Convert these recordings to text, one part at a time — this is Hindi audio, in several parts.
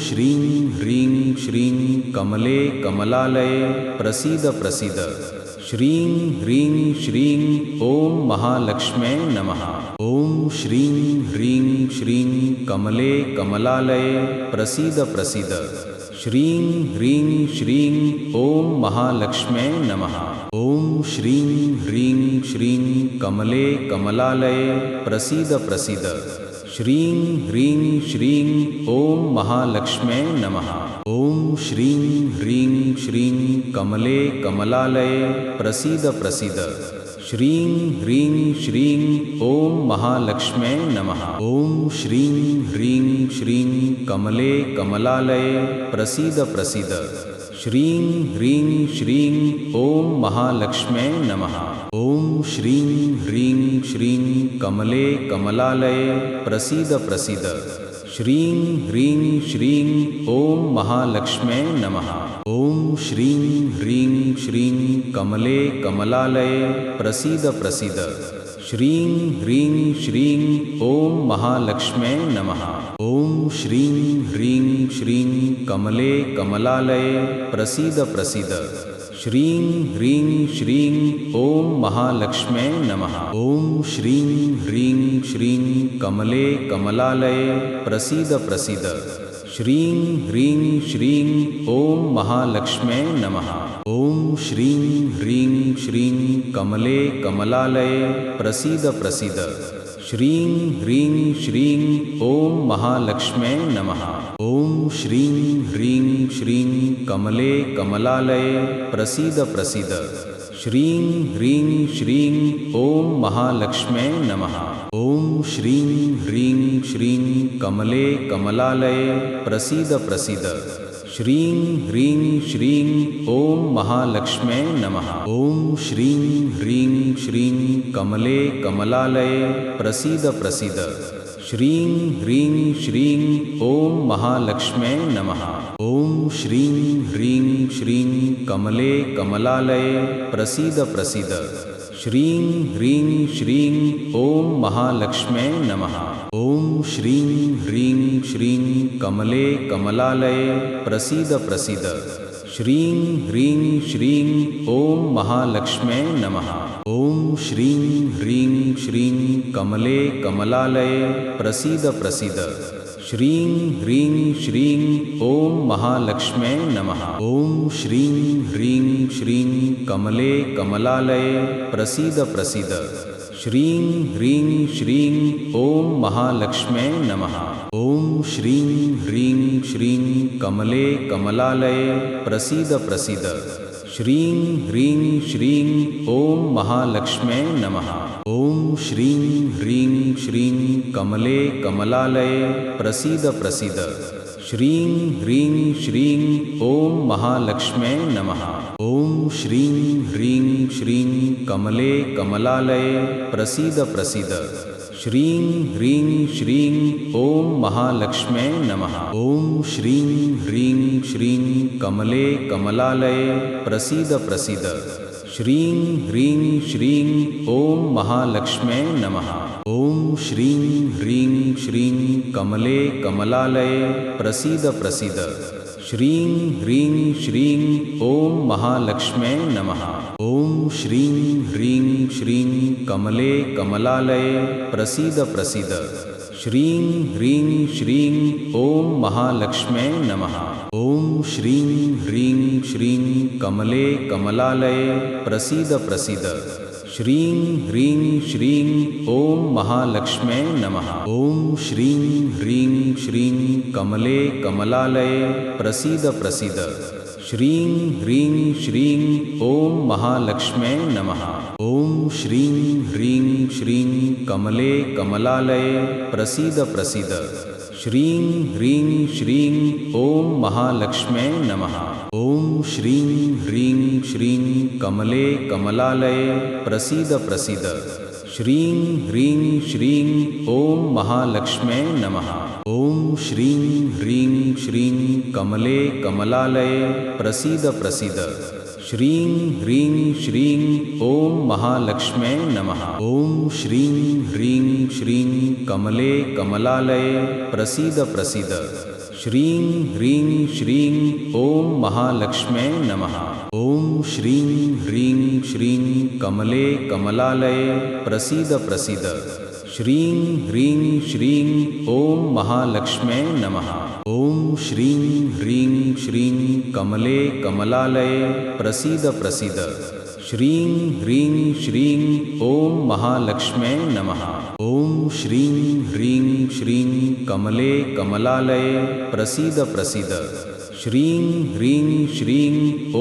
श्रीं ह्रीं श्रीं कमले कमलालये प्रसीद प्रसीद। श्रीं ह्रीं श्रीं ॐ महालक्ष्म्यै नमः। ॐ श्रीं ह्रीं श्रीं कमले कमलालये प्रसीद प्रसीद। श्रीं ह्रीं श्रीं ॐ महालक्ष्म्यै नमः। ॐ श्रीं ह्रीं श्रीं कमले कमलालये प्रसीद प्रसीद। श्रीं ह्रीं श्रीं ॐ महालक्ष्म्यै नमः। ॐ श्रीं ह्रीं श्रीं कमले कमलालये प्रसीद प्रसीद। श्रीं ह्रीं श्रीं ॐ महालक्ष्म्यै नमः। ॐ श्रीं ह्रीं श्रीं कमले कमलालये प्रसीद प्रसीद। श्रीं ह्रीं श्रीं ॐ महालक्ष्म्यै नमः। ॐ श्रीं ह्रीं श्रीं कमले कमलालये प्रसीद प्रसीद। श्रीं ह्रीं श्रीं ॐ महालक्ष्म्यै नमः। ॐ श्रीं ह्रीं श्रीं कमले कमलालये प्रसीद प्रसीद। श्रीं ह्रीं श्रीं ॐ महालक्ष्म्यै नमः। ॐ श्रीं ह्रीं श्रीं कमले कमलालये प्रसीद प्रसीद। श्रीं ह्रीं श्रीं ॐ महालक्ष्म्यै नमः। ॐ श्रीं ह्रीं श्रीं कमले कमलालये प्रसीद प्रसीद। श्रीं ह्रीं श्रीं ॐ महालक्ष्म्यै नमः। ॐ श्रीं ह्रीं श्रीं कमले कमलालये प्रसीद प्रसीद। श्रीं ह्रीं श्रीं ॐ महालक्ष्म्यै नमः। ॐ श्रीं ह्रीं श्रीं कमले कमलालये प्रसीद प्रसीद। श्रीं ह्रीं श्रीं ॐ महालक्ष्म्यै नमः। ॐ श्रीं ह्रीं श्रीं कमले कमलालये प्रसीद प्रसीद। श्रीं ह्रीं श्रीं ॐ महालक्ष्म्यै नमः। ॐ श्रीं ह्रीं श्रीं कमले कमलालये प्रसीद प्रसीद। श्रीं ह्रीं श्रीं ॐ महालक्ष्म्यै नमः। ॐ श्रीं ह्रीं श्रीं कमले कमलालये प्रसीद प्रसीद। श्रीं ह्रीं श्रीं ॐ महालक्ष्म्यै नमः। ॐ श्रीं ह्रीं श्रीं कमले कमलालये प्रसीद प्रसीद। श्रीं ह्रीं श्रीं ॐ महालक्ष्म्यै नमः। ॐ श्रीं ह्रीं श्रीं कमले कमलालये प्रसीद प्रसीद। श्रीं ह्रीं श्रीं ॐ महालक्ष्म्यै नमः। ॐ श्रीं ह्रीं श्रीं कमले कमलालये प्रसीद प्रसीद। श्रीं ह्रीं श्रीं ॐ महालक्ष्म्यै नमः। ॐ श्रीं ह्रीं श्रीं कमले कमलालये प्रसीद प्रसीद। श्रीं ह्रीं श्रीं ॐ महालक्ष्म्यै नमः। ॐ श्रीं ह्रीं श्रीं कमले कमलालये प्रसीद प्रसीद। श्रीं ह्रीं श्रीं ॐ महालक्ष्म्यै नमः। ॐ श्रीं ह्रीं श्रीं कमले कमलालये प्रसीद प्रसीद। श्रीं ह्रीं श्रीं ॐ महालक्ष्म्यै नमः। ॐ श्रीं ह्रीं श्रीं कमले कमलालये प्रसीद प्रसीद। श्रीं ह्रीं श्रीं ॐ महालक्ष्म्यै नमः। ॐ श्रीं ह्रीं श्रीं कमले कमलालये प्रसीद प्रसीद। श्रीं ह्रीं श्रीं ॐ महालक्ष्म्यै नमः। ॐ श्रीं ह्रीं श्रीं कमले कमलालये प्रसीद प्रसीद। श्रीं ह्रीं श्रीं ॐ महालक्ष्म्यै नमः। ॐ श्रीं ह्रीं श्रीं कमले कमलालये प्रसीद प्रसीद। श्रीं ह्रीं श्रीं ॐ महालक्ष्म्यै नमः। ॐ श्रीं ह्रीं श्रीं कमले कमलालये प्रसीद प्रसीद। श्रीं ह्रीं श्रीं ॐ महालक्ष्म्यै नमः। ॐ श्रीं ह्रीं श्रीं कमले कमलालये प्रसीद प्रसीद। श्रीं ह्रीं श्रीं ॐ महालक्ष्म्यै नमः। ॐ श्रीं ह्रीं श्रीं कमले कमलालये प्रसीद प्रसीद। श्रीं ह्रीं श्रीं ॐ महालक्ष्म्यै नमः। ॐ श्रीं ह्रीं श्रीं कमले कमलालये प्रसीद प्रसीद। श्रीं ह्रीं श्रीं ॐ महालक्ष्म्यै नमः। ॐ श्रीं ह्रीं श्रीं कमले कमलालये प्रसीद प्रसीद। श्रीं ह्रीं श्रीं ॐ महालक्ष्म्यै नमः। ॐ श्रीं ह्रीं श्रीं कमले कमलालये प्रसीद प्रसीद। श्रीं ह्रीं श्रीं ॐ महालक्ष्म्यै नमः। ॐ श्रीं ह्रीं श्रीं कमले कमलालये प्रसीद प्रसीद। श्रीं ह्रीं श्रीं ॐ महालक्ष्म्यै नमः। ॐ श्रीं ह्रीं श्रीं कमले कमलालये प्रसीद प्रसीद। श्रीं ह्रीं श्रीं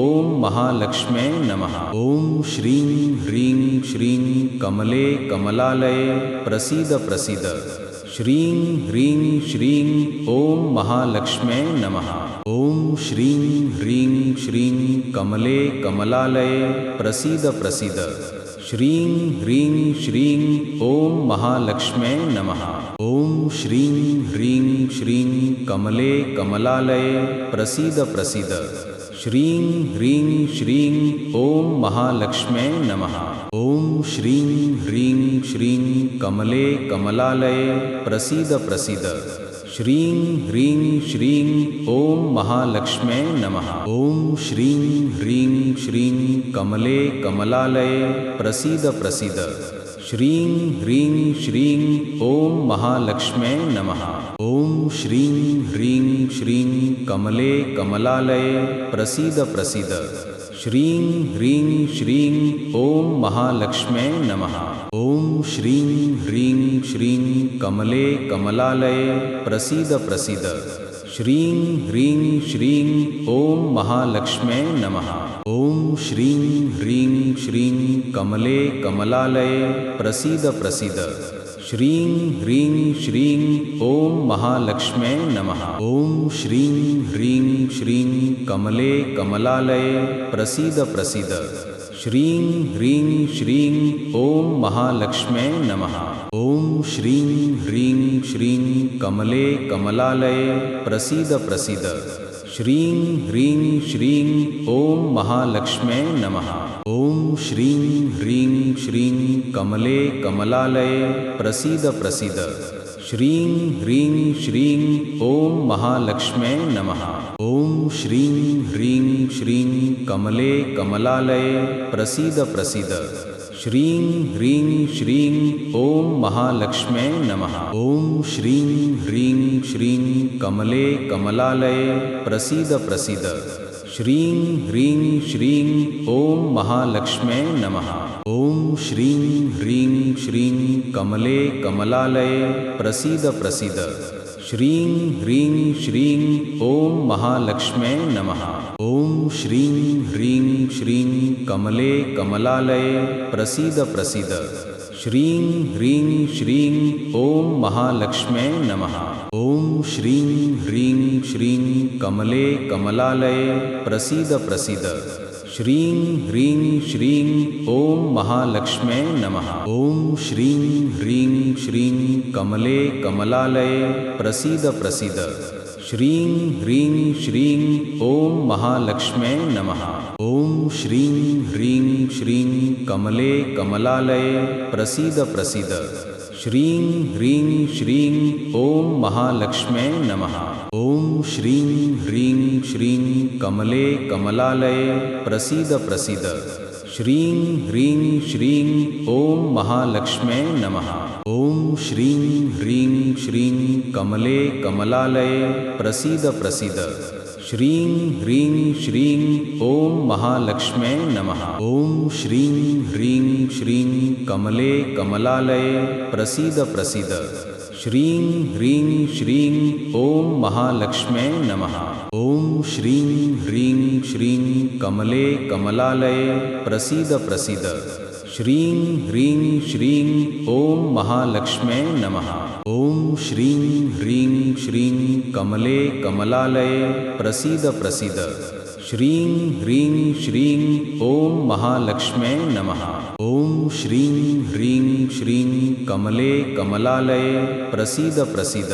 ॐ महालक्ष्म्यै नमः। ॐ श्रीं ह्रीं श्रीं कमले कमलालये प्रसीद प्रसीद। श्रीं ह्रीं श्रीं ॐ महालक्ष्म्यै नमः। ॐ श्रीं ह्रीं श्रीं कमले कमलालये प्रसीद प्रसीद। श्रीं ह्रीं श्रीं ॐ महालक्ष्म्यै नमः। ॐ श्रीं ह्रीं श्रीं कमले कमलालये प्रसीद प्रसीद। श्रीं ह्रीं श्रीं ॐ महालक्ष्म्यै नमः। ॐ श्रीं ह्रीं श्रीं कमले कमलालये प्रसीद प्रसीद। श्रीं ह्रीं श्रीं ॐ महालक्ष्म्यै नमः। ॐ श्रीं ह्रीं श्रीं कमले कमलालये प्रसीद प्रसीद। श्रीं ह्रीं श्रीं ॐ महालक्ष्म्यै नमः। ॐ श्रीं ह्रीं श्रीं कमले कमलालये प्रसीद प्रसीद। श्रीं ह्रीं श्रीं ॐ महालक्ष्म्यै नमः। ॐ श्रीं ह्रीं श्रीं कमले कमलालये प्रसीद प्रसीद। श्रीं ह्रीं श्रीं ॐ महालक्ष्म्यै नमः। ॐ श्रीं ह्रीं श्रीं कमले कमलालये प्रसीद प्रसीद। श्रीं ह्रीं श्रीं ॐ महालक्ष्म्यै नमः। ॐ श्रीं ह्रीं श्रीं कमले कमलालये प्रसीद प्रसीद। श्रीं ह्रीं श्रीं ॐ महालक्ष्म्यै नमः। ॐ श्रीं ह्रीं श्रीं कमले कमलालये प्रसीद प्रसीद। श्रीं ह्रीं श्रीं ॐ महालक्ष्म्यै नमः। ॐ श्रीं ह्रीं श्रीं कमले कमलालये प्रसीद प्रसीद। श्रीं ह्रीं श्रीं ॐ महालक्ष्म्यै नमः। ॐ श्रीं ह्रीं श्रीं कमले कमलालये प्रसीद प्रसीद। श्रीं ह्रीं श्रीं ॐ महालक्ष्म्यै नमः। ॐ श्रीं ह्रीं श्रीं कमले कमलालये प्रसीद प्रसीद। श्रीं ह्रीं श्रीं ॐ महालक्ष्म्यै नमः। ॐ श्रीं ह्रीं श्रीं कमले कमलालये प्रसीद प्रसीद। श्रीं ह्रीं श्रीं ॐ महालक्ष्म्यै नमः। ॐ श्रीं ह्रीं श्रीं कमले कमलालये प्रसीद प्रसीद। श्रीं ह्रीं श्रीं ॐ महालक्ष्म्यै नमः। ॐ श्रीं ह्रीं श्रीं कमले कमलालये प्रसीद प्रसीद। श्रीं ह्रीं श्रीं ॐ महालक्ष्म्यै नमः। ॐ श्रीं ह्रीं श्रीं कमले कमलालये प्रसीद प्रसीद। श्रीं ह्रीं श्रीं ॐ महालक्ष्म्यै नमः। ॐ श्रीं ह्रीं श्रीं कमले कमलालये प्रसीद प्रसीद। श्रीं ह्रीं श्रीं ॐ महालक्ष्म्यै नमः। ॐ श्रीं ह्रीं श्रीं कमले कमलालये प्रसीद प्रसीद। श्रीं ह्रीं श्रीं ॐ महालक्ष्म्यै नमः। ॐ श्रीं ह्रीं श्रीं कमले कमलालये प्रसीद प्रसीद। श्रीं ह्रीं श्रीं ॐ महालक्ष्म्यै नमः। ॐ श्रीं ह्रीं श्रीं कमले कमलालये प्रसीद प्रसीद। श्रीं ह्रीं श्रीं ॐ महालक्ष्म्यै नमः। ॐ श्रीं ह्रीं श्रीं कमले कमलालये प्रसीद प्रसीद। श्रीं ह्रीं श्रीं ॐ महालक्ष्म्यै नमः। ॐ श्रीं ह्रीं श्रीं कमले कमलालये प्रसीद प्रसीद। श्रीं ह्रीं श्रीं ॐ महालक्ष्म्यै नमः। ॐ श्रीं ह्रीं श्रीं कमले कमलालये प्रसीद प्रसीद।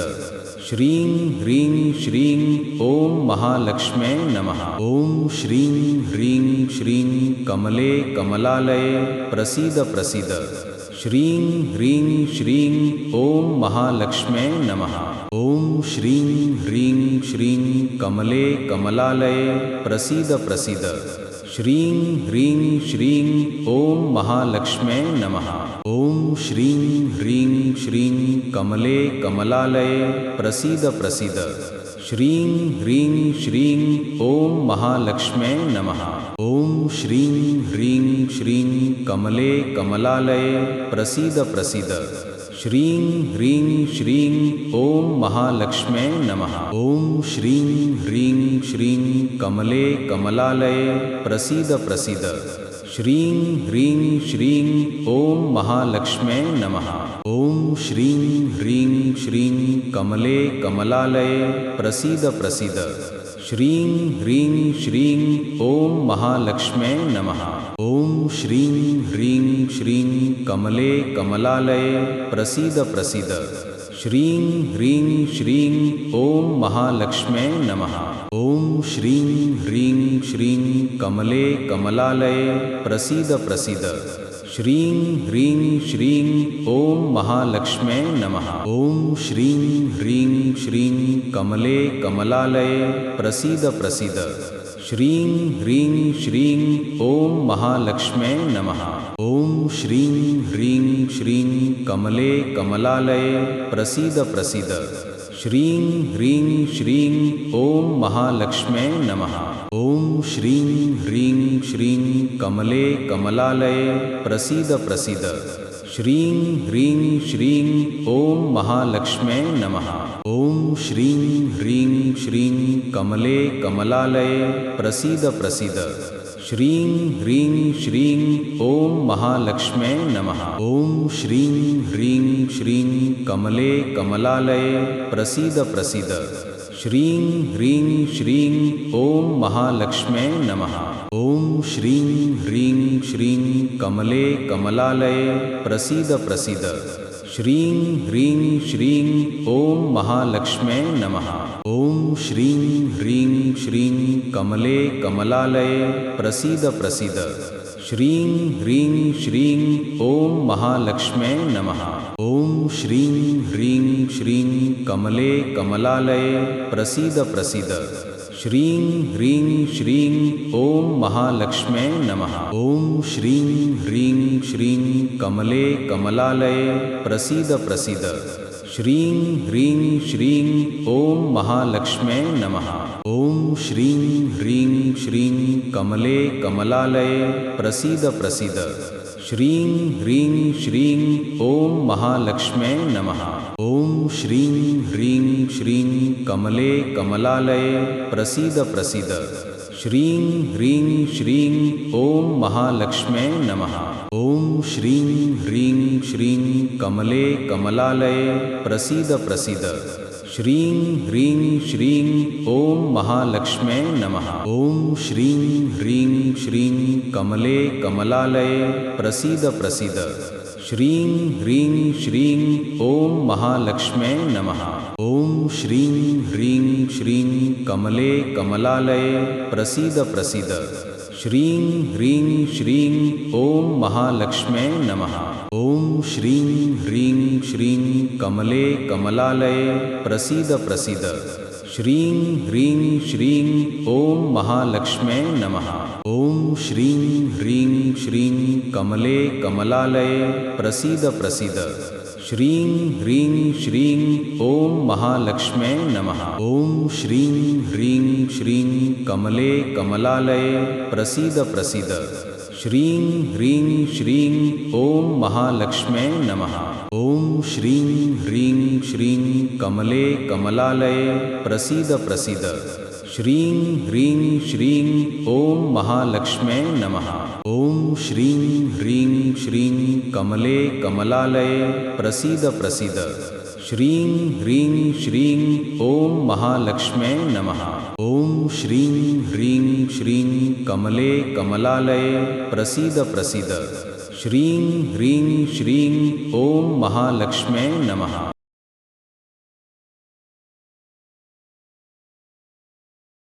श्रीं ह्रीं श्रीं ॐ महालक्ष्म्यै नमः। ॐ श्रीं ह्रीं श्रीं कमले कमलालये प्रसीद प्रसीद। श्रीं ह्रीं श्रीं ॐ महालक्ष्म्यै नमः। ॐ श्रीं ह्रीं श्रीं कमले कमलालये प्रसीद प्रसीद। श्रीं ह्रीं श्रीं ॐ महालक्ष्म्यै नमः। ॐ श्रीं ह्रीं श्रीं कमले कमलालये प्रसीद प्रसीद। श्रीं ह्रीं श्रीं ॐ महालक्ष्म्यै नमः। ॐ श्रीं ह्रीं श्रीं कमले कमलालये प्रसीद प्रसीद। श्रीं ह्रीं श्रीं ॐ महालक्ष्म्यै नमः। ॐ श्रीं ह्रीं श्रीं कमले कमलालये प्रसीद प्रसीद। श्रीं ह्रीं श्रीं ॐ महालक्ष्म्यै नमः। ॐ श्रीं ह्रीं श्रीं कमले कमलालये प्रसीद प्रसीद। श्रीं ह्रीं श्रीं ॐ महालक्ष्म्यै नमः। ॐ श्रीं ह्रीं श्रीं कमले कमलालये प्रसीद प्रसीद। श्रीं ह्रीं श्रीं ॐ महालक्ष्म्यै नमः। ॐ श्रीं ह्रीं श्रीं कमले कमलालये प्रसीद प्रसीद। श्रीं ह्रीं श्रीं ॐ महालक्ष्म्यै नमः। ॐ श्रीं ह्रीं श्रीं कमले कमलालये प्रसीद प्रसीद। श्रीं ह्रीं श्रीं ॐ महालक्ष्म्यै नमः। ॐ श्रीं ह्रीं श्रीं कमले कमलालये प्रसीद प्रसीद। श्रीं ह्रीं श्रीं ॐ महालक्ष्म्यै नमः। ॐ श्रीं ह्रीं श्रीं कमले कमलालये प्रसीद प्रसीद। श्रीं ह्रीं श्रीं ॐ महालक्ष्म्यै नमः। ॐ श्रीं ह्रीं श्रीं कमले कमलालये प्रसीद प्रसीद। श्रीं ह्रीं श्रीं ॐ महालक्ष्म्यै नमः। ॐ श्रीं ह्रीं श्रीं कमले कमलालये प्रसीद प्रसीद। श्रीं ह्रीं श्रीं ॐ महालक्ष्म्यै नमः। ॐ श्रीं ह्रीं श्रीं कमले कमलालये प्रसीद प्रसीद। श्रीं ह्रीं श्रीं ॐ महालक्ष्म्यै नमः। ॐ श्रीं ह्रीं श्रीं कमले कमलालये प्रसीद प्रसीद। श्रीं ह्रीं श्रीं ॐ महालक्ष्म्यै नमः। ॐ श्रीं ह्रीं श्रीं कमले कमलालये प्रसीद प्रसीद। श्रीं ह्रीं श्रीं ॐ महालक्ष्म्यै नमः। ॐ श्रीं ह्रीं श्रीं कमले कमलालये प्रसीद प्रसीद। श्रीं ह्रीं श्रीं ॐ महालक्ष्म्यै नमः। ॐ श्रीं ह्रीं श्रीं कमले कमलालये प्रसीद प्रसीद। श्रीं ह्रीं श्रीं ॐ महालक्ष्म्यै नमः। ॐ श्रीं ह्रीं श्रीं कमले कमलालये प्रसीद प्रसीद। श्रीं ह्रीं श्रीं ॐ महालक्ष्म्यै नमः। ॐ श्रीं ह्रीं श्रीं कमले कमलालये प्रसीद प्रसीद। श्रीं ह्रीं श्रीं ॐ महालक्ष्म्यै नमः। ॐ श्रीं ह्रीं श्रीं कमले कमलालये प्रसीद प्रसीद। श्रीं ह्रीं श्रीं ॐ महालक्ष्म्यै नमः। ॐ श्रीं ह्रीं श्रीं कमले कमलालये प्रसीद प्रसीद। श्रीं ह्रीं श्रीं ॐ महालक्ष्म्यै नमः। ॐ श्रीं ह्रीं श्रीं कमले कमलालये प्रसीद प्रसीद। श्रीं ह्रीं श्रीं ॐ महालक्ष्म्यै नमः। ॐ श्रीं ह्रीं श्रीं कमले कमलालये प्रसीद प्रसीद। श्रीं ह्रीं श्रीं ॐ महालक्ष्म्यै नमः। ॐ श्रीं ह्रीं श्रीं कमले कमलालये प्रसीद प्रसीद। श्रीं ह्रीं श्रीं ॐ महालक्ष्म्यै नमः। ॐ श्रीं ह्रीं श्रीं कमले कमलालये प्रसीद प्रसीद। श्रीं ह्रीं श्रीं ॐ महालक्ष्म्यै नमः। ॐ श्रीं ह्रीं श्रीं कमले कमलालये प्रसीद प्रसीद। श्रीं ह्रीं श्रीं ॐ महालक्ष्म्यै नमः। ॐ श्रीं ह्रीं श्रीं कमले कमलालये प्रसीद प्रसीद। श्रीं ह्रीं श्रीं ॐ महालक्ष्म्यै नमः।